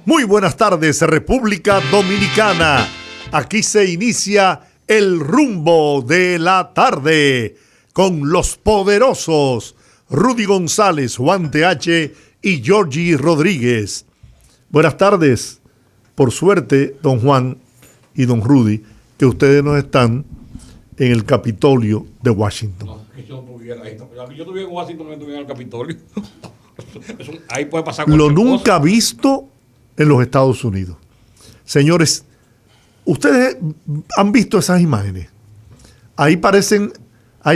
Muy buenas tardes, República Dominicana. Aquí se inicia el rumbo de la tarde con los poderosos Rudy González, Juan TH y Georgie Rodríguez. Buenas tardes. Por suerte, don Juan y don Rudy, que ustedes no están en el Capitolio de Washington. No, que yo no estuviera ahí. Yo estuviera en Washington, no estuviera en el Capitolio. Ahí puede pasar cualquier Lo nunca cosa. visto en los Estados Unidos. Señores, ustedes han visto esas imágenes. Ahí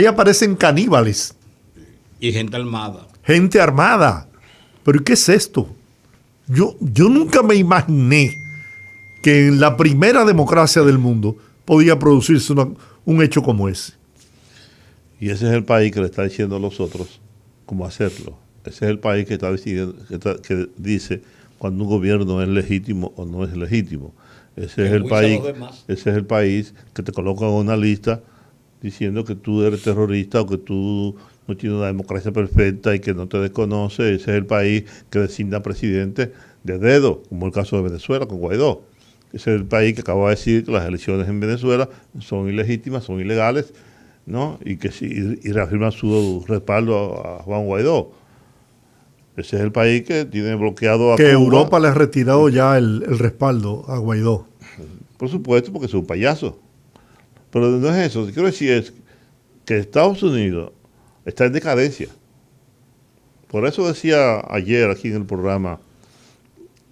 aparecen caníbales. Y gente armada. Gente armada. ¿Pero qué es esto? Yo nunca me imaginé que en la primera democracia del mundo podía producirse un hecho como ese. Y ese es el país que le está diciendo a los otros cómo hacerlo. Ese es el país que está decidiendo, que dice cuando un gobierno es legítimo o no es legítimo. Ese es el país que te coloca en una lista diciendo que tú eres terrorista o que tú no tienes una democracia perfecta y que no te desconoce. Ese es el país que designa presidente de dedo, como el caso de Venezuela con Guaidó. Ese es el país que acaba de decir que las elecciones en Venezuela son ilegítimas, son ilegales, ¿no? Y reafirma su respaldo a Juan Guaidó. Ese es el país que tiene bloqueado a que Cuba. Europa le ha retirado ya el respaldo a Guaidó. Por supuesto, porque es un payaso. Pero no es eso. Lo que quiero decir es que Estados Unidos está en decadencia. Por eso decía ayer aquí en el programa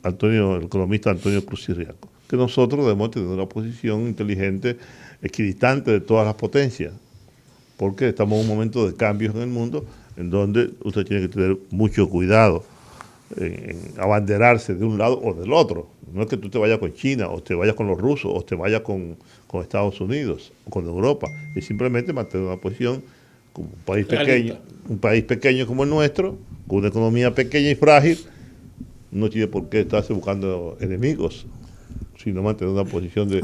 el economista Antonio Cruz Ciriaco, que nosotros debemos tener una posición inteligente, equidistante de todas las potencias, porque estamos en un momento de cambios en el mundo en donde usted tiene que tener mucho cuidado en abanderarse de un lado o del otro. No es que tú te vayas con China, o te vayas con los rusos, o te vayas con Estados Unidos, o con Europa, es simplemente mantener una posición como un país pequeño como el nuestro, con una economía pequeña y frágil, no tiene por qué estarse buscando enemigos, sino mantener una posición de...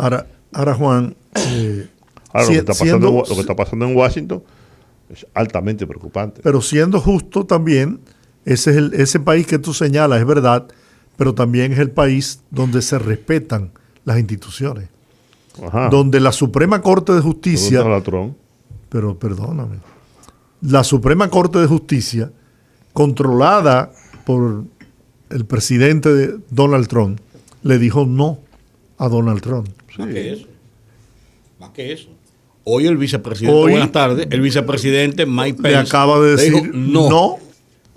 Ahora Juan... lo que está pasando en Washington es altamente preocupante. Pero siendo justo también, ese país que tú señalas es verdad, pero también es el país donde se respetan las instituciones. Ajá. Donde la Suprema Corte de Justicia... Pero perdóname. La Suprema Corte de Justicia, controlada por el presidente Donald Trump, le dijo no a Donald Trump. Sí. Más que eso. Hoy el vicepresidente, buenas tardes, el vicepresidente Mike Pence le acaba de decir no,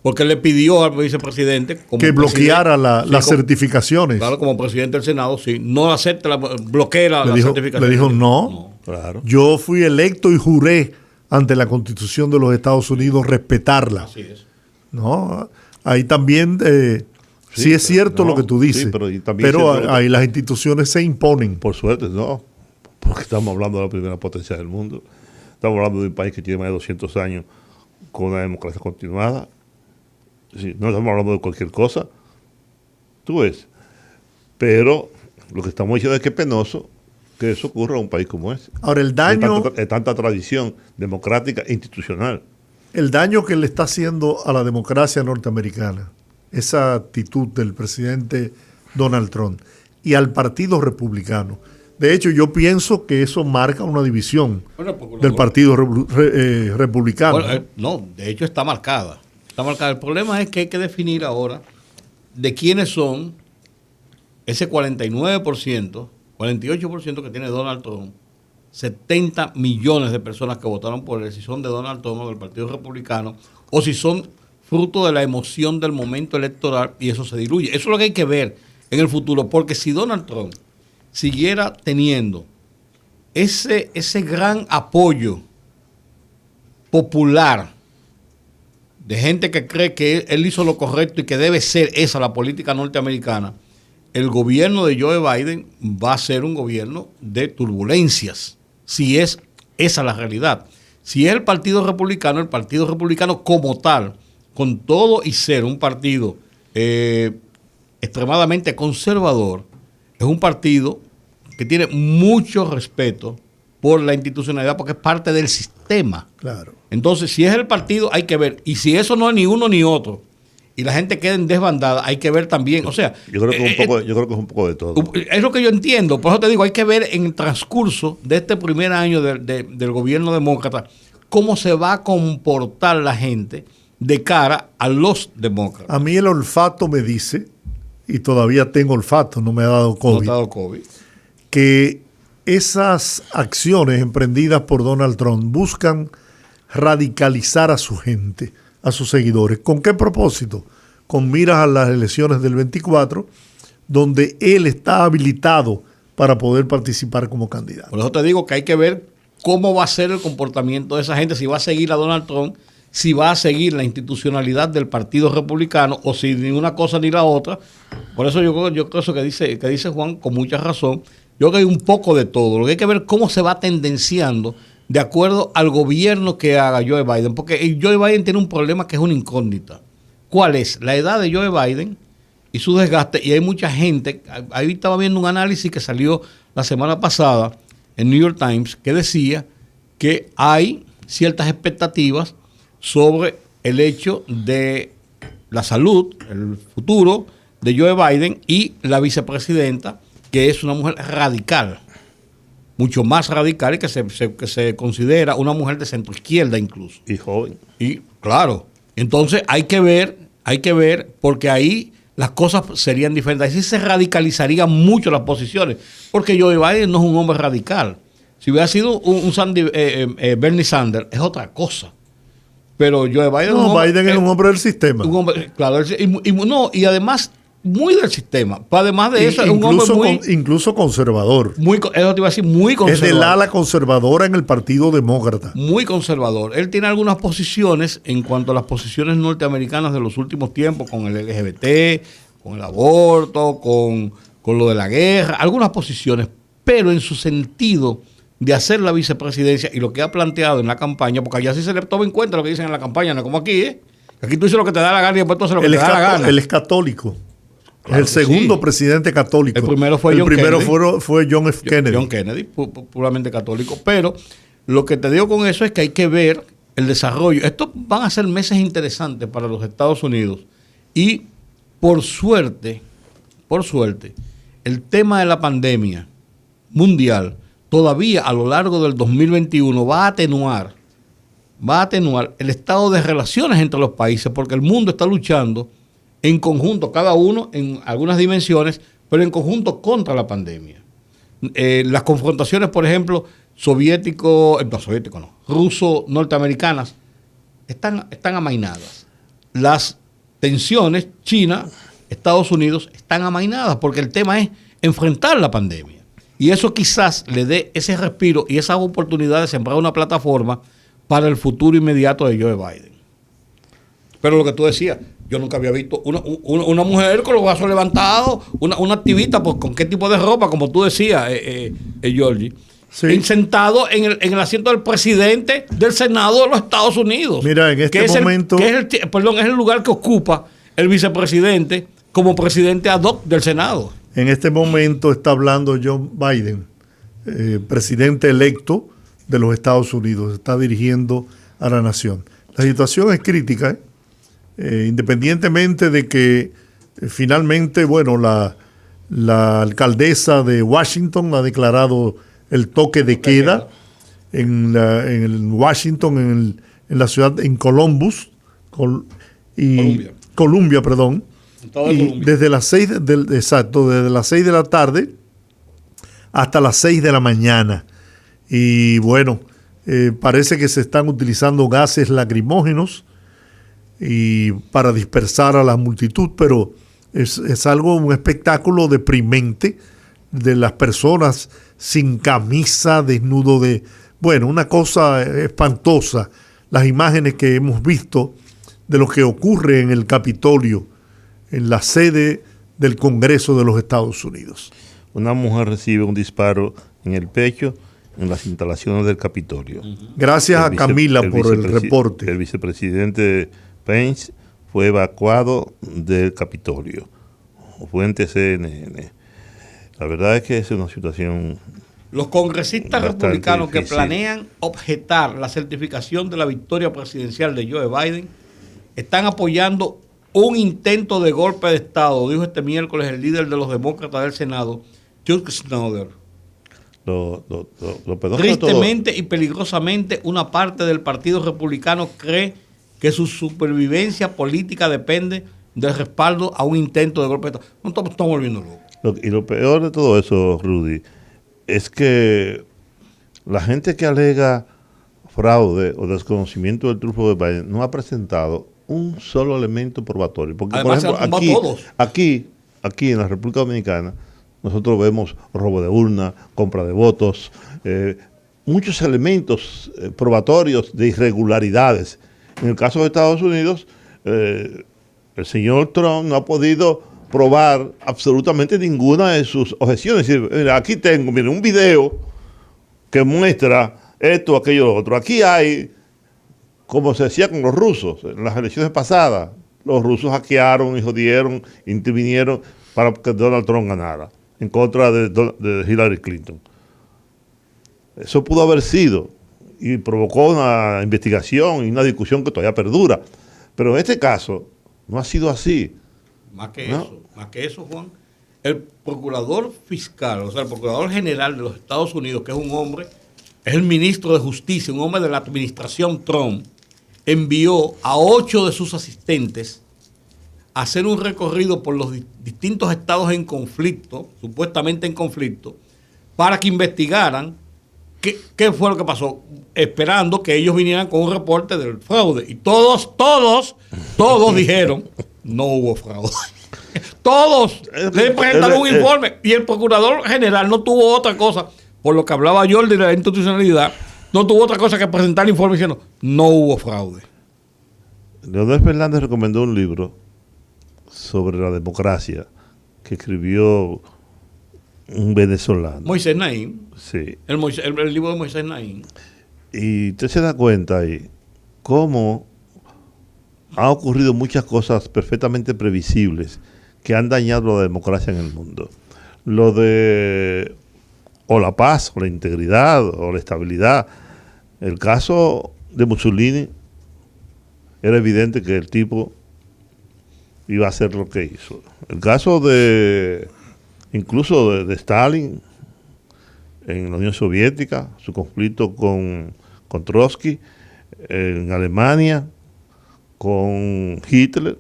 porque le pidió al vicepresidente que bloqueara las certificaciones. Claro, como presidente del Senado, sí, no acepte, bloquee la certificación. Le dijo no. Claro. Yo fui electo y juré ante la Constitución de los Estados Unidos respetarla. Así es. No, ahí también sí es cierto lo que tú dices, sí, pero ahí las instituciones se imponen. Por suerte, no. Porque estamos hablando de la primera potencia del mundo. Estamos hablando de un país que tiene más de 200 años con una democracia continuada. Sí, no estamos hablando de cualquier cosa. Tú ves. Pero lo que estamos diciendo es que es penoso que eso ocurra en un país como ese. Ahora, el daño... De tanta tradición democrática e institucional. El daño que le está haciendo a la democracia norteamericana, esa actitud del presidente Donald Trump y al Partido Republicano. De hecho, yo pienso que eso marca una división del Partido Republicano. Bueno, no, de hecho está marcada. Está marcada. El problema es que hay que definir ahora de quiénes son ese 49%, 48% que tiene Donald Trump, 70 millones de personas que votaron por la decisión de Donald Trump o del Partido Republicano, o si son fruto de la emoción del momento electoral y eso se diluye. Eso es lo que hay que ver en el futuro, porque si Donald Trump siguiera teniendo ese gran apoyo popular de gente que cree que él hizo lo correcto y que debe ser esa la política norteamericana, el gobierno de Joe Biden va a ser un gobierno de turbulencias, si es esa la realidad. Si es el Partido Republicano como tal, con todo y ser un partido extremadamente conservador, es un partido que tiene mucho respeto por la institucionalidad porque es parte del sistema. Claro. Entonces, si es el partido, hay que ver. Y si eso no es ni uno ni otro, y la gente queda en desbandada, hay que ver también, o sea... Yo creo que es un poco de todo. Es lo que yo entiendo, por eso te digo, hay que ver en el transcurso de este primer año del gobierno demócrata cómo se va a comportar la gente de cara a los demócratas. A mí el olfato me dice, y todavía tengo olfato, no me ha dado COVID, que esas acciones emprendidas por Donald Trump buscan radicalizar a su gente, a sus seguidores. ¿Con qué propósito? Con miras a las elecciones del 24, donde él está habilitado para poder participar como candidato. Por eso te digo que hay que ver cómo va a ser el comportamiento de esa gente, si va a seguir a Donald Trump, si va a seguir la institucionalidad del Partido Republicano o si ni una cosa ni la otra. Por eso yo creo eso que dice Juan con mucha razón. Yo creo que hay un poco de todo. Lo que hay que ver cómo se va tendenciando de acuerdo al gobierno que haga Joe Biden. Porque Joe Biden tiene un problema que es una incógnita. ¿Cuál es? La edad de Joe Biden y su desgaste. Y hay mucha gente, ahí estaba viendo un análisis que salió la semana pasada en New York Times que decía que hay ciertas expectativas sobre el hecho de la salud, el futuro de Joe Biden y la vicepresidenta, que es una mujer radical, mucho más radical y que se considera una mujer de centro izquierda incluso. Y joven. Y claro, entonces hay que ver, porque ahí las cosas serían diferentes. Ahí sí se radicalizarían mucho las posiciones, porque Joe Biden no es un hombre radical. Si hubiera sido Bernie Sanders, es otra cosa. Pero Joe Biden, Biden es un hombre del sistema. Un hombre, claro, y además muy del sistema. Además de eso, es un hombre incluso conservador. Eso te iba a decir, muy conservador. Es del ala conservadora en el Partido Demócrata. Muy conservador. Él tiene algunas posiciones en cuanto a las posiciones norteamericanas de los últimos tiempos, con el LGBT, con el aborto, con lo de la guerra, algunas posiciones, pero en su sentido de hacer la vicepresidencia y lo que ha planteado en la campaña, porque allá sí se le toma en cuenta lo que dicen en la campaña, no como aquí, ¿eh? Aquí tú dices lo que te da la gana y después tú haces lo que te da la gana. Él es católico. Claro, es el segundo presidente católico. El primero fue John F. Kennedy. John Kennedy, puramente católico. Pero lo que te digo con eso es que hay que ver el desarrollo. Estos van a ser meses interesantes para los Estados Unidos. Y por suerte, el tema de la pandemia mundial todavía a lo largo del 2021 va a atenuar el estado de relaciones entre los países, porque el mundo está luchando en conjunto, cada uno en algunas dimensiones, pero en conjunto contra la pandemia. Las confrontaciones, por ejemplo, ruso-norteamericanas, están amainadas. Las tensiones, China, Estados Unidos, están amainadas, porque el tema es enfrentar la pandemia. Y eso quizás le dé ese respiro y esa oportunidad de sembrar una plataforma para el futuro inmediato de Joe Biden. Pero lo que tú decías, yo nunca había visto una mujer con los brazos levantados, una activista, pues, ¿con qué tipo de ropa? Como tú decías, Georgie. Sí. Sentado en el asiento del presidente del Senado de los Estados Unidos. Mira, en este momento... es el lugar que ocupa el vicepresidente como presidente ad hoc del Senado. En este momento está hablando Joe Biden, presidente electo de los Estados Unidos, está dirigiendo a la nación. La situación es crítica, independientemente de que finalmente, bueno, la alcaldesa de Washington ha declarado el toque de queda en Washington, en la ciudad, en Columbus, Columbia, perdón. Y desde las 6 desde las 6 de la tarde hasta las 6 de la mañana. Y bueno, parece que se están utilizando gases lacrimógenos y para dispersar a la multitud, pero es algo, un espectáculo deprimente de las personas sin camisa, desnudo bueno, una cosa espantosa, las imágenes que hemos visto de lo que ocurre en el Capitolio, en la sede del Congreso de los Estados Unidos. Una mujer recibe un disparo en el pecho en las instalaciones del Capitolio. Gracias a Camila por el reporte. El vicepresidente Pence fue evacuado del Capitolio. Fuente CNN. La verdad es que es una situación... Los congresistas republicanos difícil, que planean objetar la certificación de la victoria presidencial de Joe Biden están apoyando un intento de golpe de Estado, dijo este miércoles el líder de los demócratas del Senado, Chuck Schumer. Lo peor de Tristemente y peligrosamente, una parte del Partido Republicano cree que su supervivencia política depende del respaldo a un intento de golpe de Estado. No estamos volviendo locos. Y lo peor de todo eso, Rudy, es que la gente que alega fraude o desconocimiento del trufo de Biden no ha presentado un solo elemento probatorio. Porque, Además, por ejemplo, aquí en la República Dominicana, nosotros vemos robo de urna, compra de votos, muchos elementos probatorios de irregularidades. En el caso de Estados Unidos, el señor Trump no ha podido probar absolutamente ninguna de sus objeciones. Es decir, mira, aquí tengo, mira, un video que muestra esto, aquello, lo otro. Aquí hay, como se decía con los rusos, en las elecciones pasadas, los rusos hackearon y jodieron, intervinieron para que Donald Trump ganara, en contra de Hillary Clinton. Eso pudo haber sido, y provocó una investigación y una discusión que todavía perdura. Pero en este caso, no ha sido así. Más que eso, Juan, el procurador fiscal, o sea, el procurador general de los Estados Unidos, que es un hombre, es el ministro de Justicia, un hombre de la administración Trump, envió a 8 de sus asistentes a hacer un recorrido por los distintos estados en conflicto, supuestamente en conflicto, para que investigaran qué fue lo que pasó, esperando que ellos vinieran con un reporte del fraude. Y todos dijeron, no hubo fraude. Todos le presentaron un informe y el procurador general no tuvo otra cosa, por lo que hablaba Jordi de la institucionalidad, no tuvo otra cosa que presentar el informe diciendo, no hubo fraude. Leonel Fernández recomendó un libro sobre la democracia que escribió un venezolano. Moisés Naín. Sí. El libro de Moisés Naín. Y usted se da cuenta ahí cómo han ocurrido muchas cosas perfectamente previsibles que han dañado la democracia en el mundo. Lo de o la paz, o la integridad, o la estabilidad. El caso de Mussolini era evidente que el tipo iba a hacer lo que hizo. El caso incluso de Stalin en la Unión Soviética, su conflicto con Trotsky, en Alemania, con Hitler,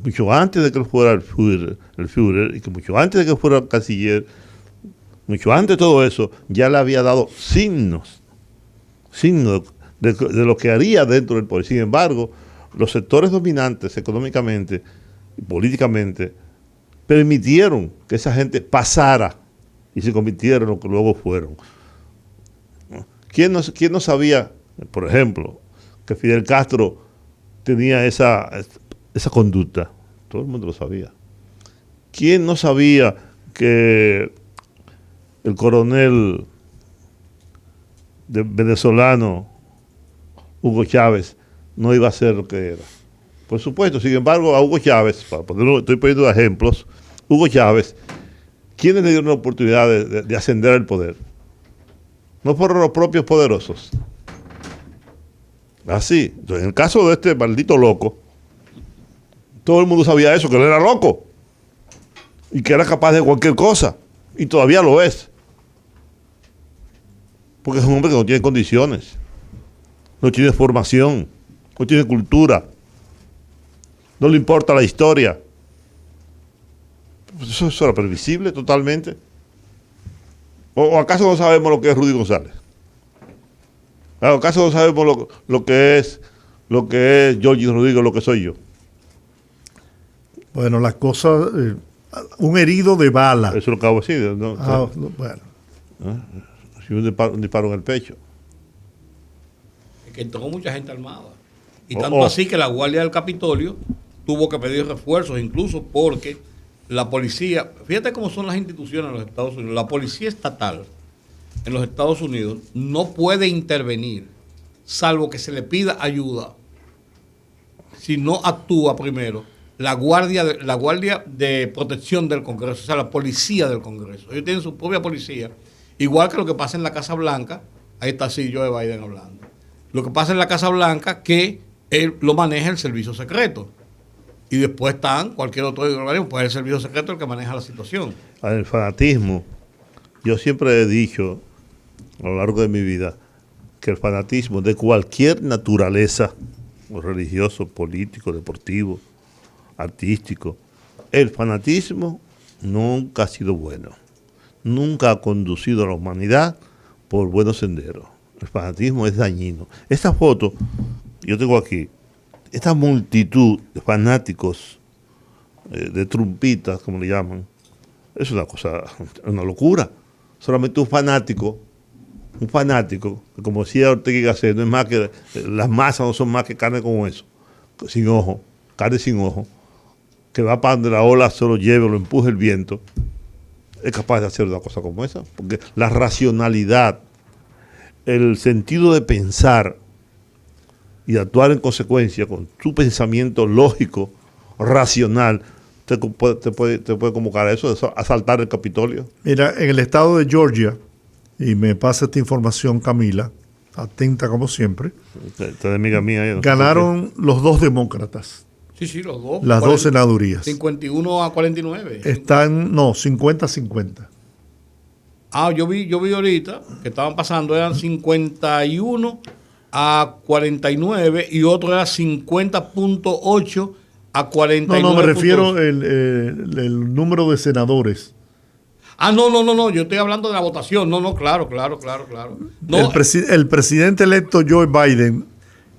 mucho antes de que él fuera el Führer, y que mucho antes de que fuera el canciller, mucho antes de todo eso, ya le había dado signos de lo que haría dentro del poder. Sin embargo, los sectores dominantes económicamente y políticamente permitieron que esa gente pasara y se convirtiera en lo que luego fueron. ¿Quién no sabía, por ejemplo, que Fidel Castro tenía esa conducta? Todo el mundo lo sabía. ¿Quién no sabía que el coronel venezolano Hugo Chávez no iba a ser lo que era? Por supuesto. Sin embargo, a Hugo Chávez, estoy poniendo ejemplos, Hugo Chávez, ¿quiénes le dieron la oportunidad de ascender al poder? No fueron los propios poderosos. Así. Entonces, en el caso de este maldito loco, todo el mundo sabía eso, que él era loco y que era capaz de cualquier cosa, y todavía lo es, porque es un hombre que no tiene condiciones, no tiene formación, no tiene cultura, no le importa la historia. Pues eso era previsible totalmente. ¿O acaso no sabemos lo que es Rudy González? ¿O acaso no sabemos lo que es Jordi Rodríguez, lo que soy yo? Bueno, las cosas, un herido de bala. Eso es lo que acabo de decir, ¿no? Bueno. Un disparo en el pecho. Que entró mucha gente armada. Y tanto así que la Guardia del Capitolio tuvo que pedir refuerzos, incluso porque la policía, fíjate cómo son las instituciones en los Estados Unidos, la policía estatal en los Estados Unidos no puede intervenir, salvo que se le pida ayuda, si no actúa primero la guardia de protección del Congreso, o sea, la policía del Congreso. Ellos tienen su propia policía, igual que lo que pasa en la Casa Blanca. Ahí está sí Joe Biden hablando. Lo que pasa en la Casa Blanca, que él lo maneja el servicio secreto. Y después están cualquier otro organismo, puede ser el servicio secreto el que maneja la situación. El fanatismo, yo siempre he dicho a lo largo de mi vida que el fanatismo de cualquier naturaleza, o religioso, político, deportivo, artístico, el fanatismo nunca ha sido bueno, nunca ha conducido a la humanidad por buenos senderos. El fanatismo es dañino. Esta foto, yo tengo aquí, esta multitud de fanáticos, de trumpitas, como le llaman, es una cosa, una locura. Solamente un fanático, que como decía Ortega y Gasset, no es más que, las masas no son más que carne con hueso, sin ojo, carne sin ojo, que va para donde la ola se lo lleve, lo empuje el viento, es capaz de hacer una cosa como esa, porque la racionalidad, el sentido de pensar y actuar en consecuencia con su pensamiento lógico, racional, te puede convocar a eso, a asaltar el Capitolio. Mira, en el estado de Georgia, y me pasa esta información Camila, atenta como siempre, Esta amiga mía, ganaron los dos demócratas, Sí, los dos. las dos senadurías. 51 a 49. Están, no, 50-50. Yo vi ahorita que estaban pasando, eran 51 a 49 y otro era 50.8 a 49. No, me refiero el número de senadores. No, yo estoy hablando de la votación. No, claro. No, El presidente electo Joe Biden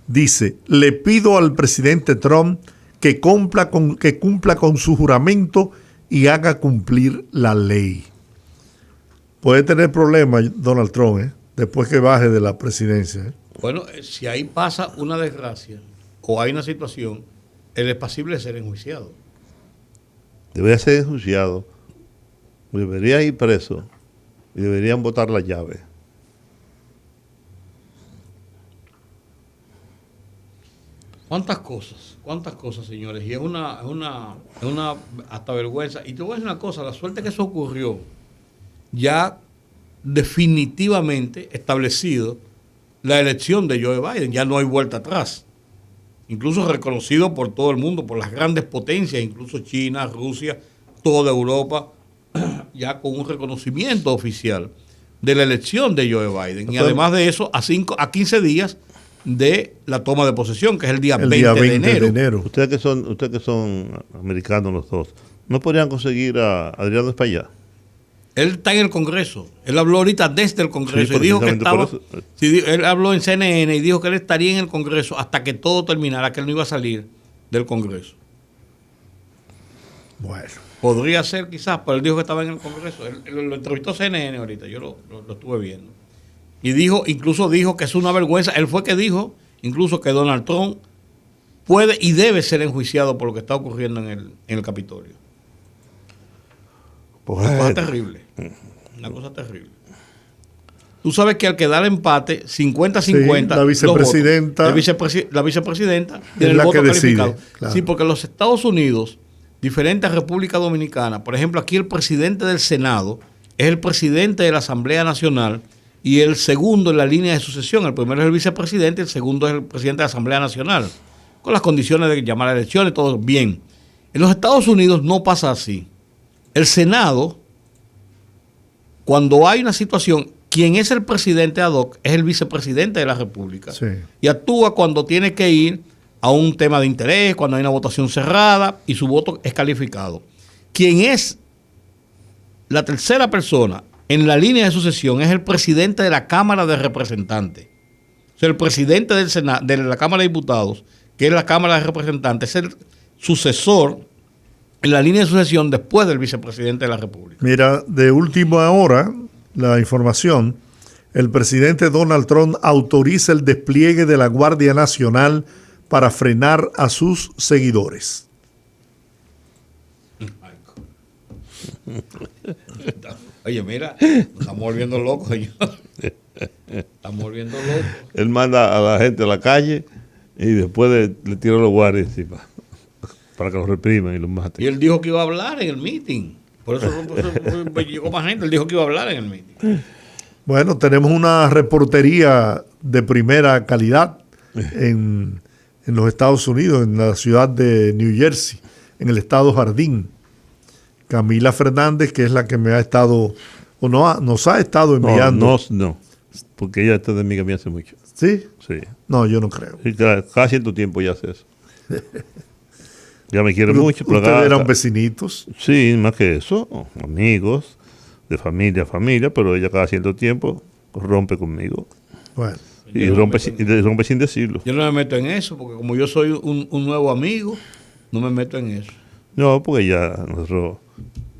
dice, le pido al presidente Trump que cumpla con su juramento y haga cumplir la ley. Puede tener problemas Donald Trump, después que baje de la presidencia. Bueno, si ahí pasa una desgracia o hay una situación, él es pasible de ser enjuiciado. Debería ser enjuiciado, debería ir preso y deberían botar la llave. ¿Cuántas cosas, señores? Y es una hasta vergüenza. Y te voy a decir una cosa, la suerte que eso ocurrió, ya definitivamente establecido la elección de Joe Biden, ya no hay vuelta atrás. Incluso reconocido por todo el mundo, por las grandes potencias, incluso China, Rusia, toda Europa, ya con un reconocimiento oficial de la elección de Joe Biden. Y además de eso, a 15 días de la toma de posesión, que es el día 20 de enero. Ustedes que son americanos los dos, ¿no podrían conseguir a Adriano Espaillá? Él está en el Congreso. Él habló ahorita desde el Congreso, Sí, y dijo que precisamente estaba. por eso. Sí, él habló en CNN y dijo que él estaría en el Congreso hasta que todo terminara, que él no iba a salir del Congreso. Bueno. Podría ser quizás, pero él dijo que estaba en el Congreso. Él lo entrevistó CNN ahorita, yo lo estuve viendo. Y incluso dijo que es una vergüenza. Él fue que dijo incluso que Donald Trump puede y debe ser enjuiciado por lo que está ocurriendo en el Capitolio. Una cosa terrible. Una cosa terrible. Tú sabes que al quedar empate, 50-50, sí, la vicepresidenta, la vicepresidenta tiene es la el voto que decide, calificado. claro. Sí, porque en los Estados Unidos, diferente a República Dominicana, por ejemplo, aquí el presidente del Senado es el presidente de la Asamblea Nacional y el segundo en la línea de sucesión. El primero es el vicepresidente, el segundo es el presidente de la Asamblea Nacional, con las condiciones de llamar a elecciones, todo bien. En los Estados Unidos no pasa así. El Senado, cuando hay una situación, quien es el presidente ad hoc es el vicepresidente de la República. Sí. Y actúa cuando tiene que ir a un tema de interés, cuando hay una votación cerrada y su voto es calificado. Quien es la tercera persona en la línea de sucesión es el presidente de la Cámara de Representantes. O sea, el presidente del Senado, de la Cámara de Diputados, que es la Cámara de Representantes, es el sucesor en la línea de sucesión después del vicepresidente de la República. Mira, de última hora, la información, el presidente Donald Trump autoriza el despliegue de la Guardia Nacional para frenar a sus seguidores. Oye, mira, nos estamos volviendo locos, señor. Estamos volviendo locos. Él manda a la gente a la calle y después le tira los guardias encima para que los repriman y los maten. Y él dijo que iba a hablar en el meeting. Por eso llegó más gente. Él dijo que iba a hablar en el meeting. Bueno, tenemos una reportería de primera calidad en en los Estados Unidos, en la ciudad de New Jersey, en el estado Jardín. Camila Fernández, que es la que me ha estado, o nos ha estado enviando. No, porque ella está de amiga mía hace mucho. ¿Sí? Sí. No, yo no creo. Sí, cada cierto tiempo ya hace eso. Ya me quiere Pero mucho. Pero ustedes eran vecinitos. Sí, más que eso, amigos, de familia a familia, pero ella cada cierto tiempo rompe conmigo. Bueno. Y rompe sin decirlo. Yo no me meto en eso, porque como yo soy un nuevo amigo, no me meto en eso. No, porque ya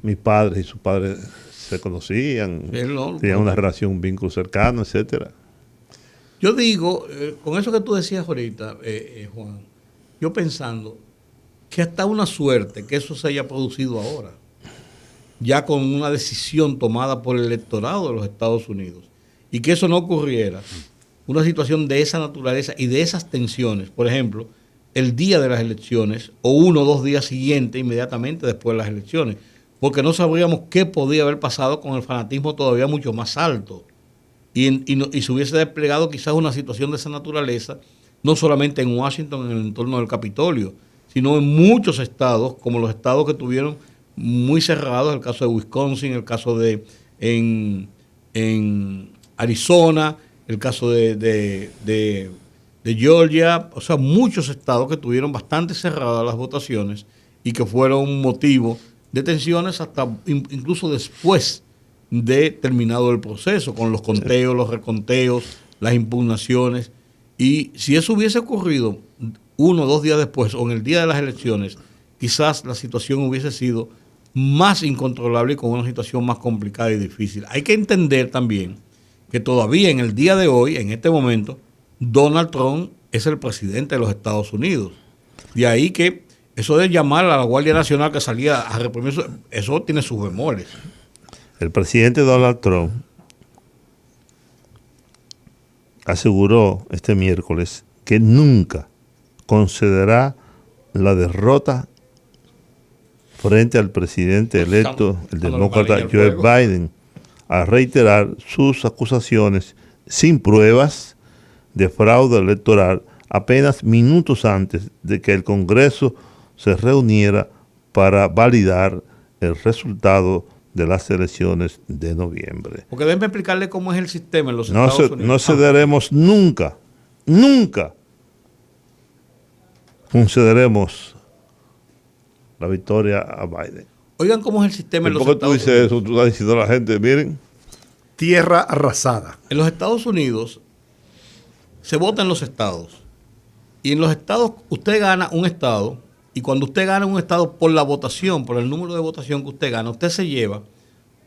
mis padres y sus padres se conocían, tenían una relación, un vínculo cercano, etcétera. Yo digo, con eso que tú decías ahorita, Juan, yo pensando que hasta una suerte que eso se haya producido ahora, ya con una decisión tomada por el electorado de los Estados Unidos, y que eso no ocurriera, una situación de esa naturaleza y de esas tensiones, por ejemplo, el día de las elecciones o 1 o 2 días siguientes, inmediatamente después de las elecciones, porque no sabríamos qué podía haber pasado con el fanatismo todavía mucho más alto. Y se hubiese desplegado quizás una situación de esa naturaleza, no solamente en Washington, en el entorno del Capitolio, sino en muchos estados, como los estados que tuvieron muy cerrados, el caso de Wisconsin, el caso de en Arizona, el caso de Georgia, o sea, muchos estados que tuvieron bastante cerradas las votaciones y que fueron motivo de tensiones hasta incluso después de terminado el proceso, con los conteos, los reconteos, las impugnaciones. Y si eso hubiese ocurrido 1 o 2 días después o en el día de las elecciones, quizás la situación hubiese sido más incontrolable y con una situación más complicada y difícil. Hay que entender también que todavía en el día de hoy, en este momento, Donald Trump es el presidente de los Estados Unidos. De ahí que eso de llamar a la Guardia Nacional que salía a reprimir, eso tiene sus bemoles. El presidente Donald Trump aseguró este miércoles que nunca concederá la derrota frente al presidente electo, el demócrata Joe Biden, al reiterar sus acusaciones sin pruebas de fraude electoral apenas minutos antes de que el Congreso se reuniera para validar el resultado de las elecciones de noviembre. Porque déjenme explicarle cómo es el sistema en los Estados Unidos. No cederemos nunca concederemos la victoria a Biden. Oigan cómo es el sistema en los Estados Unidos. ¿Por qué tú dices eso? Tú estás diciendo a la gente, miren. Tierra arrasada. En los Estados Unidos se vota en los estados. Y en los estados usted gana un estado. Y cuando usted gana un estado por la votación, por el número de votación que usted gana, usted se lleva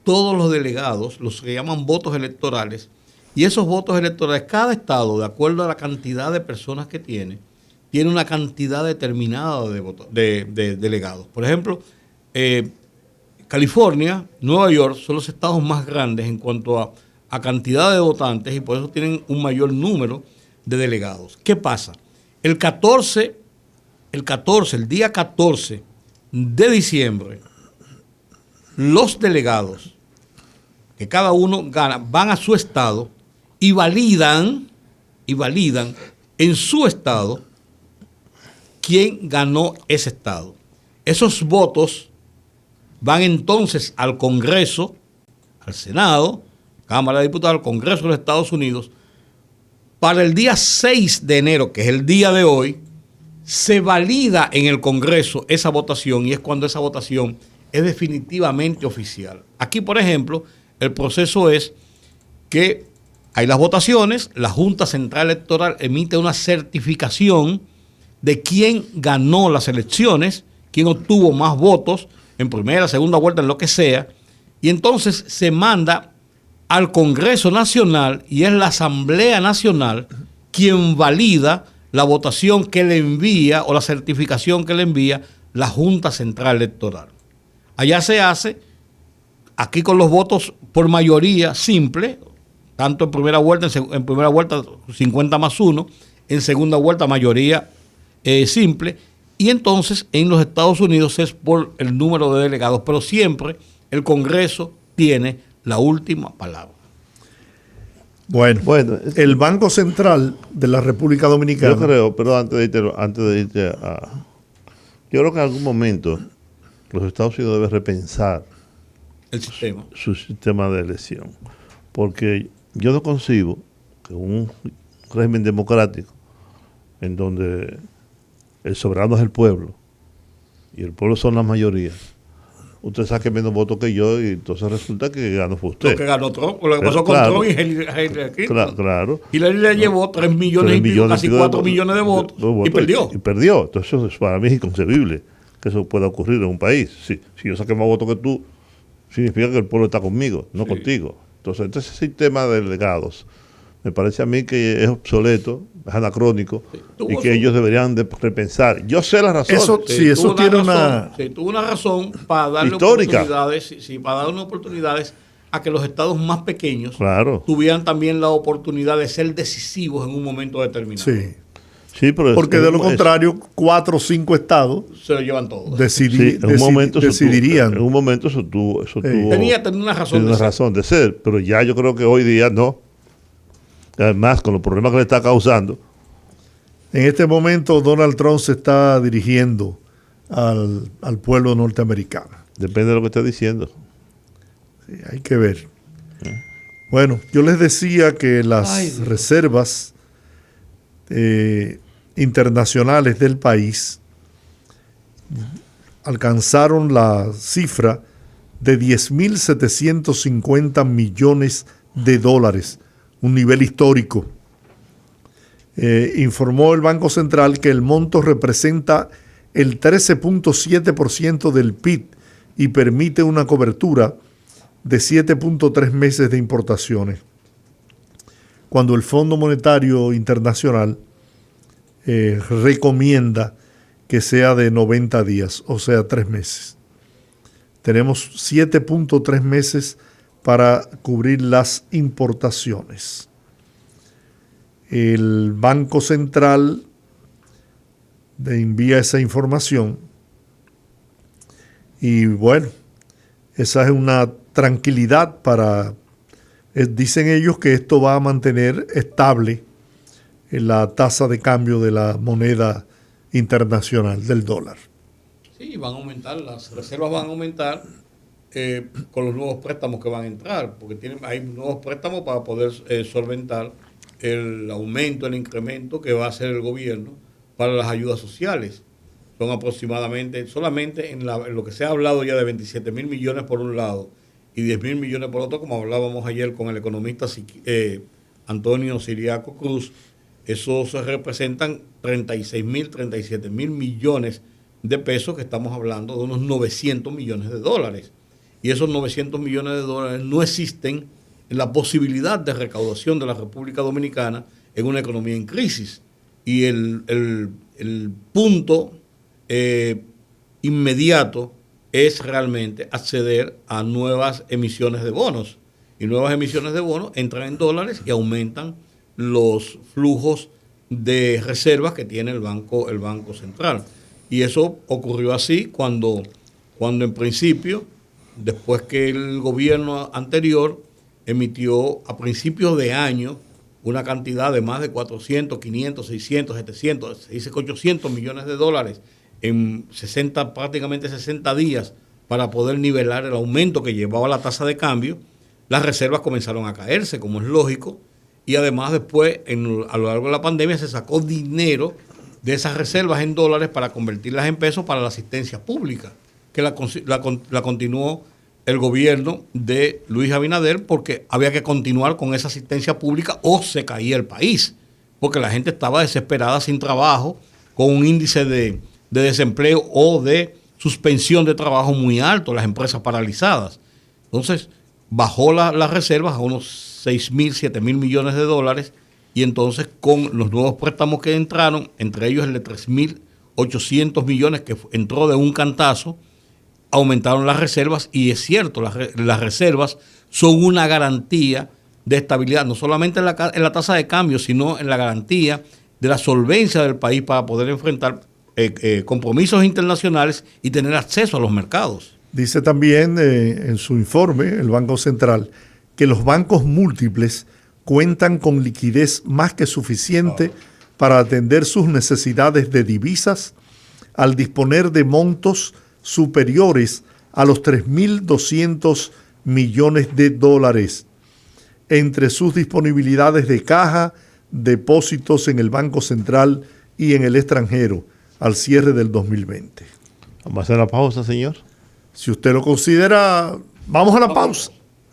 todos los delegados, los que llaman votos electorales. Y esos votos electorales, cada estado, de acuerdo a la cantidad de personas que tiene una cantidad determinada de delegados. Por ejemplo, California, Nueva York son los estados más grandes en cuanto a cantidad de votantes y por eso tienen un mayor número de delegados. ¿Qué pasa? El día 14 de diciembre, los delegados, que cada uno gana, van a su estado y validan en su estado quién ganó ese estado. Esos votos van entonces al Congreso, al Senado, Cámara de Diputados, al Congreso de los Estados Unidos. Para el día 6 de enero, que es el día de hoy, se valida en el Congreso esa votación y es cuando esa votación es definitivamente oficial. Aquí, por ejemplo, el proceso es que hay las votaciones, la Junta Central Electoral emite una certificación de quién ganó las elecciones, quién obtuvo más votos en primera, segunda vuelta, en lo que sea, y entonces se manda al Congreso Nacional y es la Asamblea Nacional quien valida la votación que le envía o la certificación que le envía la Junta Central Electoral. Allá se hace, aquí con los votos por mayoría simple, tanto en primera vuelta 50+1, en segunda vuelta mayoría simple, y entonces en los Estados Unidos es por el número de delegados, pero siempre el Congreso tiene la última palabra. Bueno, el Banco Central de la República Dominicana. Yo creo, pero antes de irte yo creo que en algún momento los Estados Unidos deben repensar su sistema de elección. Porque yo no concibo que un régimen democrático en donde el soberano es el pueblo y el pueblo son la mayoría, usted saque menos votos que yo y entonces resulta que ganó fue usted. Lo que ganó Trump, lo que pasó con Trump y Hillary Clinton. Claro. Hillary le llevó 3 millones y pico, casi 4 millones de votos y perdió. Entonces eso para mí es inconcebible que eso pueda ocurrir en un país. Si yo saqué más votos que tú, significa que el pueblo está conmigo, no contigo. Entonces ese sistema de delegados me parece a mí que es obsoleto, es anacrónico, y que ellos deberían de repensar. Yo sé la razón. Eso tiene una... tuvo una razón para darle histórica. Oportunidades, para darle oportunidades a que los estados más pequeños tuvieran también la oportunidad de ser decisivos en un momento determinado. Sí, pero porque de lo contrario, 4 o 5 estados se lo llevan todo. Decidirían. En un momento eso tuvo tenía una razón de ser, pero ya yo creo que hoy día no. Además, con los problemas que le está causando. En este momento, Donald Trump se está dirigiendo al pueblo norteamericano. Depende de lo que esté diciendo. Sí, hay que ver. Bueno, yo les decía que las reservas internacionales del país alcanzaron la cifra de 10.750 millones de dólares, un nivel histórico. Informó el Banco Central que el monto representa el 13.7% del PIB y permite una cobertura de 7.3 meses de importaciones, cuando el Fondo Monetario Internacional recomienda que sea de 90 días, o sea, 3 meses. Tenemos 7.3 meses para cubrir las importaciones. El Banco Central envía esa información y bueno, esa es una tranquilidad para... dicen ellos que esto va a mantener estable la tasa de cambio de la moneda internacional, del dólar. Sí, van a aumentar, las reservas van a aumentar con los nuevos préstamos que van a entrar, porque hay nuevos préstamos para poder solventar el aumento, el incremento que va a hacer el gobierno para las ayudas sociales. Son aproximadamente, solamente en lo que se ha hablado ya de 27.000 millones por un lado y 10.000 millones por otro, como hablábamos ayer con el economista Antonio Siriaco Cruz, eso se representan 37.000 millones de pesos, que estamos hablando de unos 900 millones de dólares. Y esos 900 millones de dólares no existen en la posibilidad de recaudación de la República Dominicana en una economía en crisis. Y el punto inmediato es realmente acceder a nuevas emisiones de bonos. Y nuevas emisiones de bonos entran en dólares y aumentan los flujos de reservas que tiene el Banco Central. Y eso ocurrió así cuando en principio, después que el gobierno anterior emitió a principios de año una cantidad de más de 400, 500, 600, 700, se dice que 800 millones de dólares en prácticamente 60 días para poder nivelar el aumento que llevaba la tasa de cambio, las reservas comenzaron a caerse, como es lógico, y además después, a lo largo de la pandemia, se sacó dinero de esas reservas en dólares para convertirlas en pesos para la asistencia pública, que la continuó el gobierno de Luis Abinader, porque había que continuar con esa asistencia pública o se caía el país, porque la gente estaba desesperada, sin trabajo, con un índice de desempleo o de suspensión de trabajo muy alto, las empresas paralizadas. Entonces, bajó las reservas a unos 6.000, 7.000 millones de dólares, y entonces con los nuevos préstamos que entraron, entre ellos el de 3.800 millones que entró de un cantazo, aumentaron las reservas. Y es cierto, las reservas son una garantía de estabilidad, no solamente en la tasa de cambio, sino en la garantía de la solvencia del país para poder enfrentar compromisos internacionales y tener acceso a los mercados. Dice también en su informe el Banco Central que los bancos múltiples cuentan con liquidez más que suficiente para atender sus necesidades de divisas al disponer de montos superiores a los 3.200 millones de dólares entre sus disponibilidades de caja, depósitos en el Banco Central y en el extranjero al cierre del 2020. Vamos a hacer la pausa, señor. Si usted lo considera, vamos a la pausa.